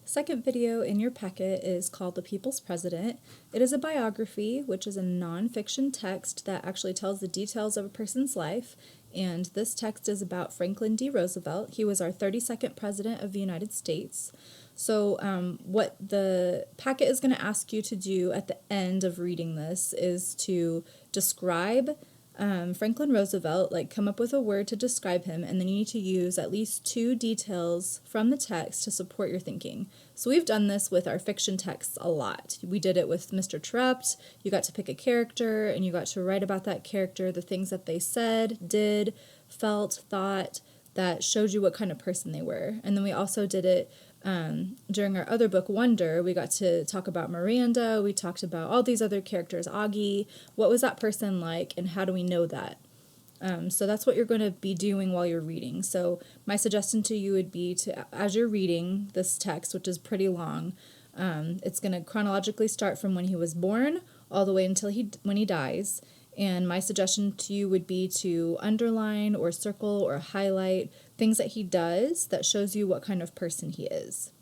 Second video in your packet is called The People's President. It is a biography, which is a nonfiction text that actually tells the details of a person's life. And this text is about Franklin D. Roosevelt. He was our 32nd president of the United States. So what the packet is going to ask you to do at the end of reading this is to describe Franklin Roosevelt, like come up with a word to describe him, and then you need to use at least 2 details from the text to support your thinking. So we've done this with our fiction texts a lot. We did it with Mr. Trupt. You got to pick a character and you got to write about that character, the things that they said, did, felt, thought, that showed you what kind of person they were. And then we also did it during our other book, Wonder. We got to talk about Miranda. We talked about all these other characters, Augie. What was that person like, and how do we know that? So that's what you're going to be doing while you're reading. So my suggestion to you would be to, as you're reading this text, which is pretty long, it's going to chronologically start from when he was born all the way until when he dies. And my suggestion to you would be to underline or circle or highlight things that he does that shows you what kind of person he is.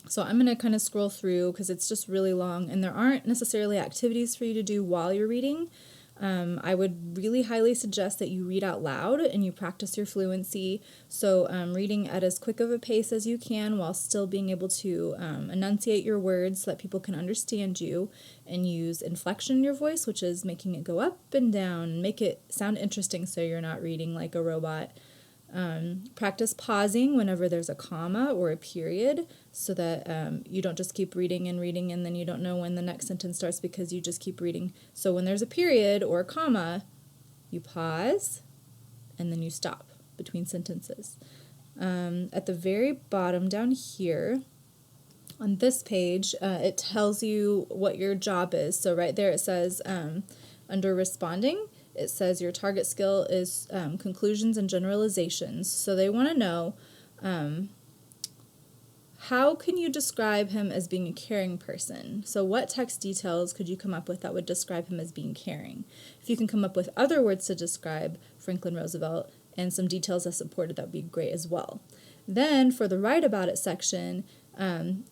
So I'm going to kind of scroll through because it's just really long and there aren't necessarily activities for you to do while you're reading. I would really highly suggest that you read out loud and you practice your fluency. So reading at as quick of a pace as you can while still being able to enunciate your words so that people can understand you, and use inflection in your voice, which is making it go up and down and make it sound interesting so you're not reading like a robot. Practice pausing whenever there's a comma or a period so that you don't just keep reading and then you don't know when the next sentence starts because you just keep reading. So when there's a period or a comma, you pause and then you stop between sentences. At the very bottom down here on this page, it tells you what your job is. So right there it says under responding, it says your target skill is conclusions and generalizations. So they want to know how can you describe him as being a caring person? So what text details could you come up with that would describe him as being caring? If you can come up with other words to describe Franklin Roosevelt and some details that support it, that would be great as well. Then for the write about it section,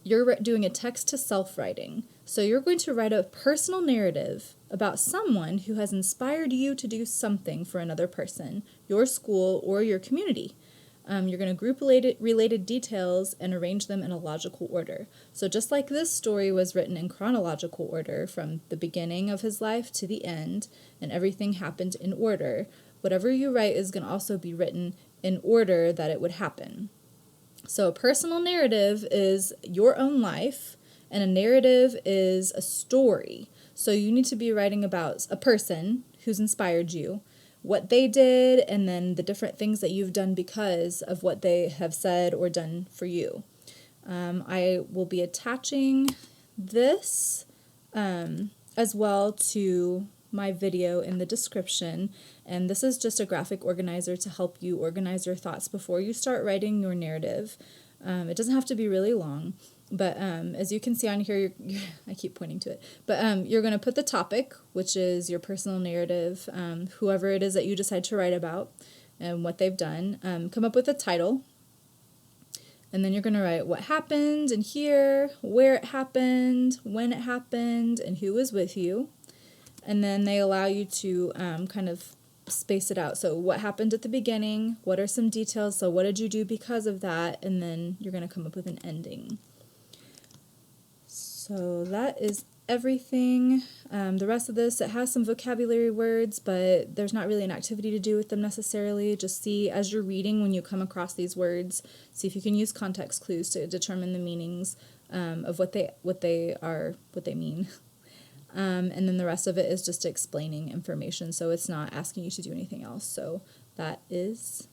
you're doing a text to self-writing. So you're going to write a personal narrative about someone who has inspired you to do something for another person, your school, or your community. You're going to group related details and arrange them in a logical order. So just like this story was written in chronological order from the beginning of his life to the end, and everything happened in order, whatever you write is going to also be written in order that it would happen. So a personal narrative is your own life, and a narrative is a story. So you need to be writing about a person who's inspired you, what they did, and then the different things that you've done because of what they have said or done for you. I will be attaching this as well to my video in the description, and this is just a graphic organizer to help you organize your thoughts before you start writing your narrative. It doesn't have to be really long, but as you can see on here, I keep pointing to it, but you're going to put the topic, which is your personal narrative, whoever it is that you decide to write about and what they've done. Come up with a title, and then you're going to write what happened and here, where it happened, when it happened, and who was with you. And then they allow you to kind of space it out. So what happened at the beginning? What are some details? So what did you do because of that? And then you're going to come up with an ending. So that is everything. The rest of this, it has some vocabulary words, but there's not really an activity to do with them necessarily. Just see as you're reading when you come across these words, see if you can use context clues to determine the meanings of what they mean. And then the rest of it is just explaining information, so it's not asking you to do anything else. So that is